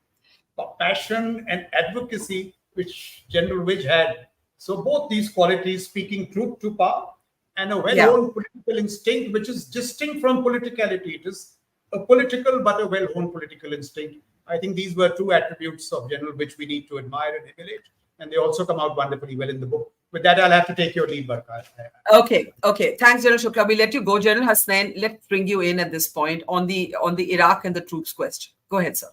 passion and advocacy which General Vij had. So both these qualities, speaking truth to power and a well-honed political instinct, which is distinct from politicality. It is a political but a well-honed political instinct. I think these were two attributes of General which we need to admire and emulate. And they also come out wonderfully well in the book. With that, I'll have to take your lead, Barkha. Okay. Thanks, General Shukla. We'll let you go. General Hasnain, let's bring you in at this point on the Iraq and the troops question. Go ahead, sir.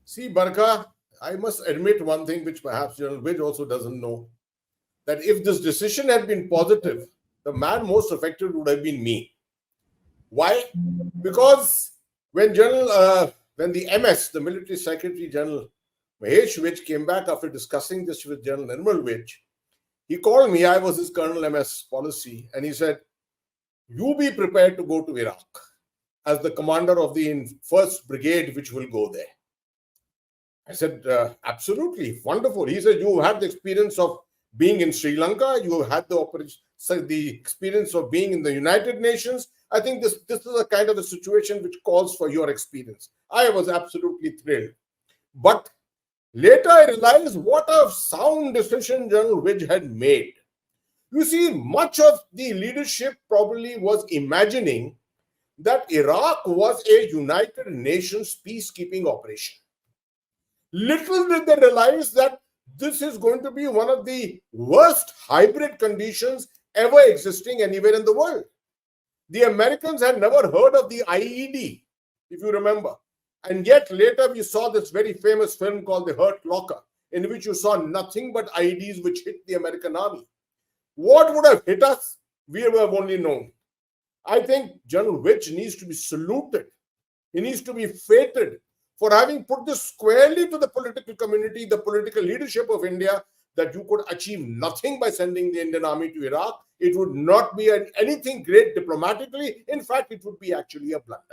See, Barkha, I must admit one thing which perhaps General Vij also doesn't know, that if this decision had been positive, the man most affected would have been me. Why? Because when the MS, the Military Secretary General Mahesh Vij, came back after discussing this with General Nirmal Vij, he called me. I was his Colonel MS policy, and he said, "You be prepared to go to Iraq. as the commander of the 1st Brigade, which will go there. I said, absolutely, wonderful. He said, you had the experience of being in Sri Lanka, you have had the experience of being in the United Nations. I think this is a kind of a situation which calls for your experience. I was absolutely thrilled. But later I realized what a sound decision General Vij had made. You see, much of the leadership probably was imagining that Iraq was a United Nations peacekeeping operation. Little did they realize that this is going to be one of the worst hybrid conditions ever existing anywhere in the world. The Americans had never heard of the IED, if you remember. And yet later we saw this very famous film called The Hurt Locker, in which you saw nothing but IEDs which hit the American army. What would have hit us? We would have only known. I think General Vij needs to be saluted. He needs to be feted for having put this squarely to the political community, the political leadership of India, that you could achieve nothing by sending the Indian army to Iraq. It would not be anything great diplomatically. In fact, it would be actually a blunder.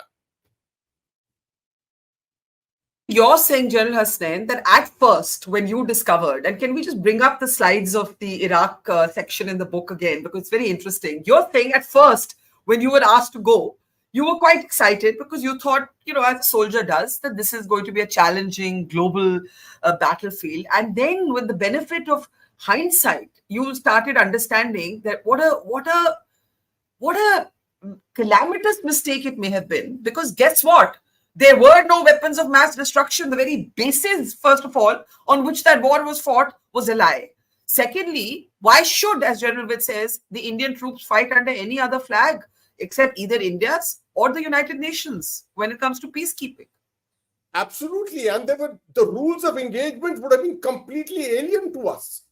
You're saying, General Hasnain, that at first, when you discovered, and can we just bring up the slides of the Iraq section in the book again, because it's very interesting. You're saying at first, when you were asked to go, you were quite excited because you thought, as a soldier does, that this is going to be a challenging global battlefield. And then with the benefit of hindsight, you started understanding that what a calamitous mistake it may have been. Because guess what? There were no weapons of mass destruction. The very basis, first of all, on which that war was fought was a lie. Secondly, why should, as General Vij says, the Indian troops fight under any other flag except either India's or the United Nations when it comes to peacekeeping? Absolutely. And the rules of engagement would have been completely alien to us.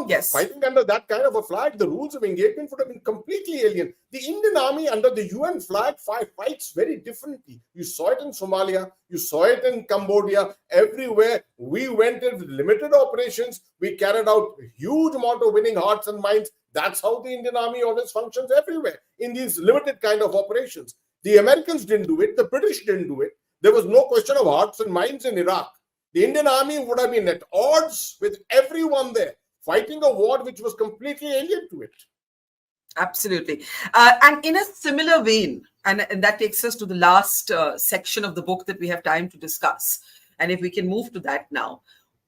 Yes. Fighting under that kind of a flag, the rules of engagement would have been completely alien. The Indian army under the UN flag fights very differently. You saw it in Somalia, you saw it in Cambodia, everywhere. We went in limited operations. We carried out a huge amount of winning hearts and minds. That's how the Indian army always functions everywhere, in these limited kind of operations. The Americans didn't do it. The British didn't do it. There was no question of hearts and minds in Iraq. The Indian army would have been at odds with everyone there, fighting a war which was completely alien to it. Absolutely. And in a similar vein, and that takes us to the last section of the book that we have time to discuss. And if we can move to that now.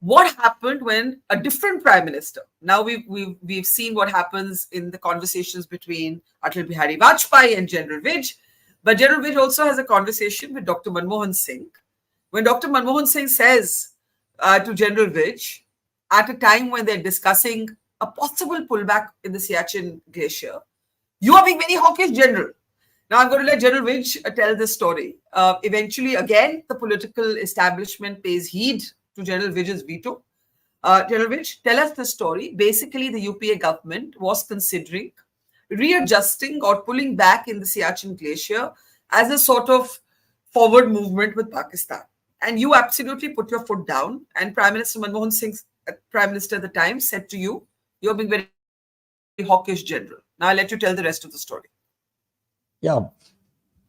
What happened when a different prime minister, now we've seen what happens in the conversations between Atal Bihari Vajpayee and General Vij, but General Vij also has a conversation with Dr. Manmohan Singh. When Dr. Manmohan Singh says to General Vij, at a time when they're discussing a possible pullback in the Siachen glacier, you are being very hawkish, General. Now, I'm going to let General Vij tell this story. Eventually, again, the political establishment pays heed to General Vij's veto. General Vij, tell us the story. Basically, the UPA government was considering readjusting or pulling back in the Siachen glacier as a sort of forward movement with Pakistan. And you absolutely put your foot down. And Prime Minister Manmohan Singh, Prime Minister at the time, said to you, you're being very hawkish, General. Now I'll let you tell the rest of the story. Yeah.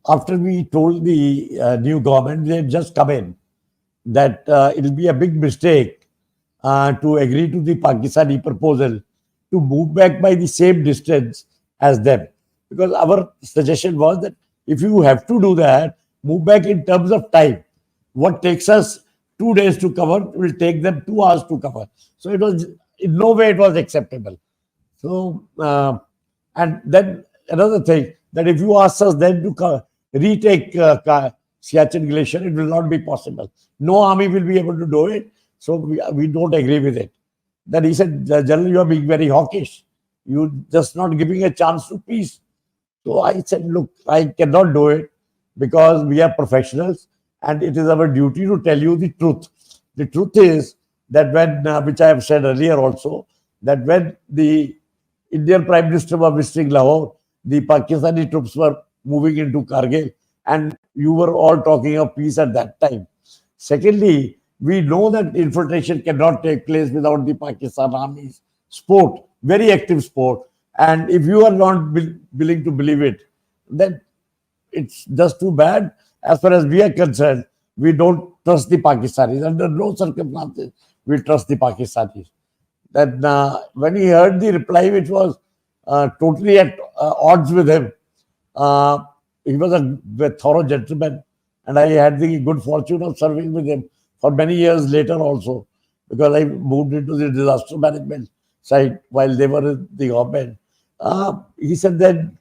After we told the new government, they had just come in, that it will be a big mistake to agree to the Pakistani proposal to move back by the same distance as them. Because our suggestion was that if you have to do that, move back in terms of time. What takes us 2 days to cover will take them 2 hours to cover. So it was, in no way it was acceptable. So, and then another thing, that if you ask us then to retake Siachen Glacier, it will not be possible. No army will be able to do it. So we don't agree with it. Then he said, General, you are being very hawkish. You're just not giving a chance to peace. So I said, look, I cannot do it because we are professionals and it is our duty to tell you the truth. The truth is that when, which I have said earlier also, that when the Indian Prime Minister was visiting Lahore, the Pakistani troops were moving into Kargil, and you were all talking of peace at that time. Secondly, we know that infiltration cannot take place without the Pakistan Army's support, very active support. And if you are not willing to believe it, then it's just too bad. As far as we are concerned, we don't trust the Pakistanis. Under no circumstances we trust the Pakistanis. Then when he heard the reply, which was totally at odds with him, he was a thorough gentleman, and I had the good fortune of serving with him for many years later also, because I moved into the disaster management side while they were in the government. He said, then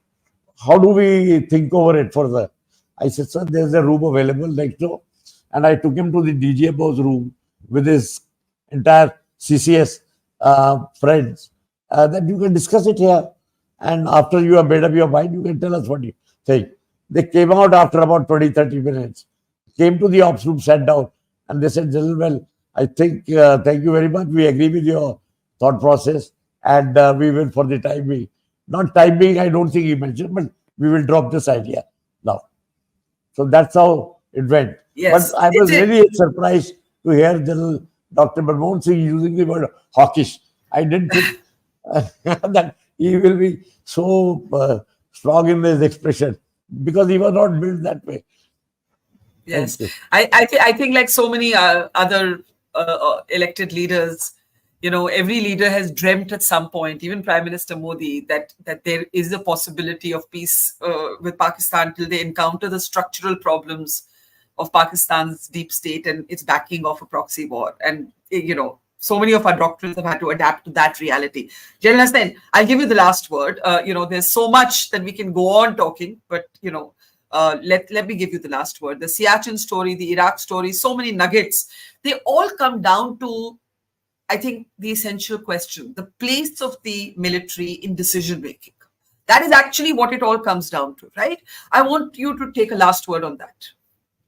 how do we think over it further? I said, sir, there's a room available next door. And I took him to the DGMO's room with his entire CCS friends, that you can discuss it here. And after you have made up your mind, you can tell us what you think. They came out after about 20-30 minutes, came to the ops room, sat down, and they said, gentlemen, I think, thank you very much. We agree with your thought process, and we will, for the time being, not time being, I don't think he mentioned, but we will drop this idea now. So that's how it went. Yes, but I was really surprised to hear General Dr. Manmohan Singh using the word hawkish. I didn't think that he will be so strong in his expression, because he was not built that way. Yes, I think like so many other elected leaders, every leader has dreamt at some point, even Prime Minister Modi, that there is a possibility of peace with Pakistan till they encounter the structural problems of Pakistan's deep state and its backing of a proxy war. And, so many of our doctrines have had to adapt to that reality. General Hasnain, I'll give you the last word. There's so much that we can go on talking, but, let me give you the last word. The Siachen story, the Iraq story, so many nuggets, they all come down to, I think, the essential question, the place of the military in decision-making. That is actually what it all comes down to, right? I want you to take a last word on that.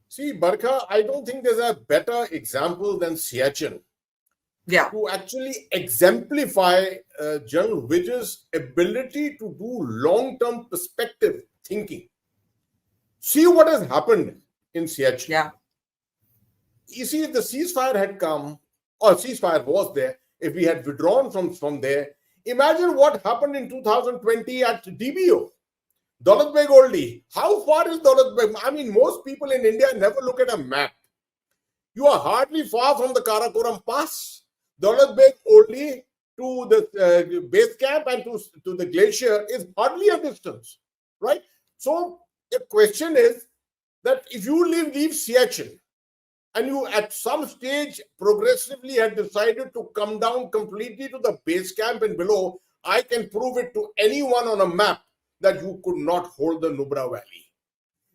See, Barkha, I don't think there's a better example than Siachen to actually exemplify General Vij's ability to do long-term perspective thinking. See what has happened in Siachen. Yeah. You see, if the ceasefire had come, or ceasefire was there, if we had withdrawn from there, imagine what happened in 2020 at DBO. Daulat Beg Oldie. How far is Daulat Beg? I mean, most people in India never look at a map. You are hardly far from the Karakoram Pass. Daulat Beg Oldie to the base camp and to the glacier is hardly a distance, right? So the question is that if you leave Siachen and you at some stage progressively had decided to come down completely to the base camp and below, I can prove it to anyone on a map that you could not hold the Nubra Valley.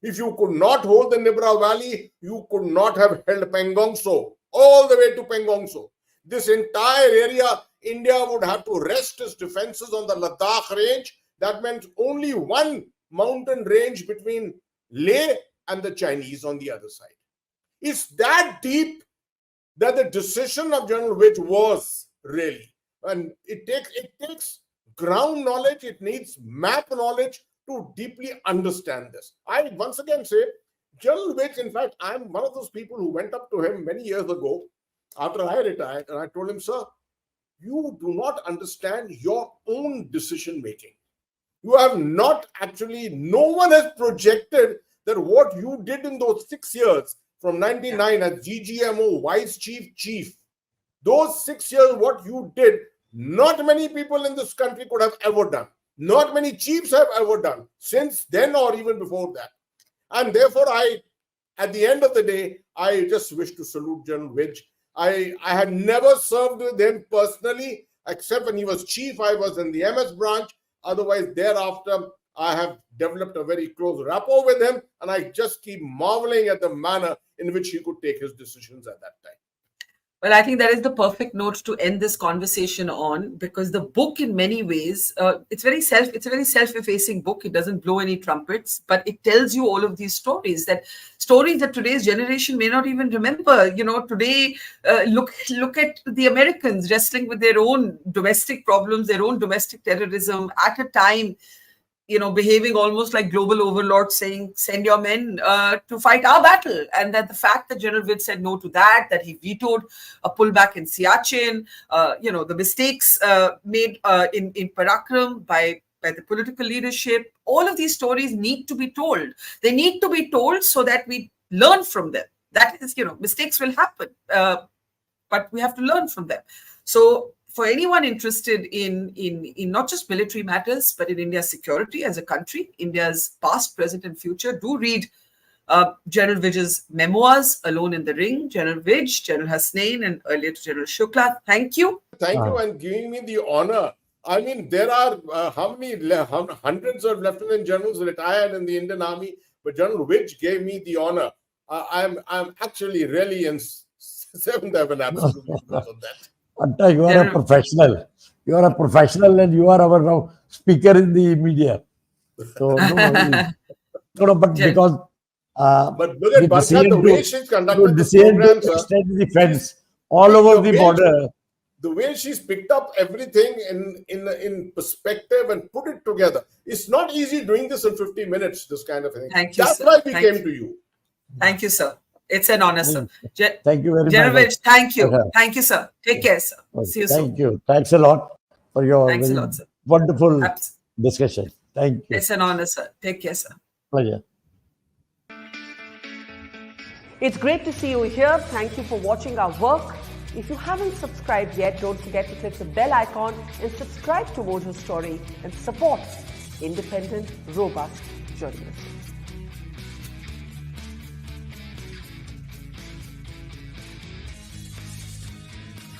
If you could not hold the Nubra Valley, you could not have held Pangong Tso all the way to Pangong Tso. This entire area, India would have to rest its defenses on the Ladakh range. That meant only one mountain range between Leh and the Chinese on the other side. It's that deep that the decision of General Vij was really. And it takes ground knowledge, it needs map knowledge to deeply understand this. I once again say, General Vij, in fact, I'm one of those people who went up to him many years ago after I retired, and I told him, sir, you do not understand your own decision making. You have not actually, no one has projected that what you did in those 6 years from 99 as GGMO, Vice Chief, those 6 years, what you did, not many people in this country could have ever done. Not many chiefs have ever done since then or even before that. And therefore, at the end of the day, I just wish to salute General Vij. I had never served with him personally, except when he was chief. I was in the MS branch. Otherwise, thereafter, I have developed a very close rapport with him, and I just keep marveling at the manner in which he could take his decisions at that time. Well, I think that is the perfect note to end this conversation on, because the book, in many ways, it's a very self-effacing book. It doesn't blow any trumpets, but it tells you all of these stories that today's generation may not even remember. Today, look at the Americans wrestling with their own domestic problems, their own domestic terrorism at a time, behaving almost like global overlords, saying, send your men to fight our battle. And that the fact that General Vij said no to that he vetoed a pullback in Siachen, the mistakes made in Parakram by by the political leadership. All of these stories need to be told. They need to be told so that we learn from them. That is, mistakes will happen, but we have to learn from them. So for anyone interested in not just military matters, but in India's security as a country, India's past, present, and future, do read General Vij's memoirs, Alone in the Ring, General Vij, General Hasnain, and earlier to General Shukla. Thank you. Thank you, and giving me the honor. I mean, there are hundreds of lieutenant generals retired in the Indian Army, but General Vij gave me the honor. I'm actually really in seventh heaven, absolutely, because of that. Anta, you are a professional. You are a professional, and you are our now speaker in the media. So but because. But look at Barkha, the way she's conducted the program, the defense all over the border. The way she's picked up everything in perspective and put it together. It's not easy doing this in 50 minutes, this kind of thing. Thank you, That's sir. why we came to you. Thank you, sir. It's an honor, sir. Thank you very much. General Vij, thank you. Okay. Thank you, sir. Take care, sir. Okay. See you soon. Thank you. Thanks a lot for your Thanks a lot, sir. wonderful discussion. Thank you. It's an honor, sir. Take care, sir. Pleasure. It's great to see you here. Thank you for watching our work. If you haven't subscribed yet, don't forget to click the bell icon and subscribe to Mojo Story and support independent, robust journalism.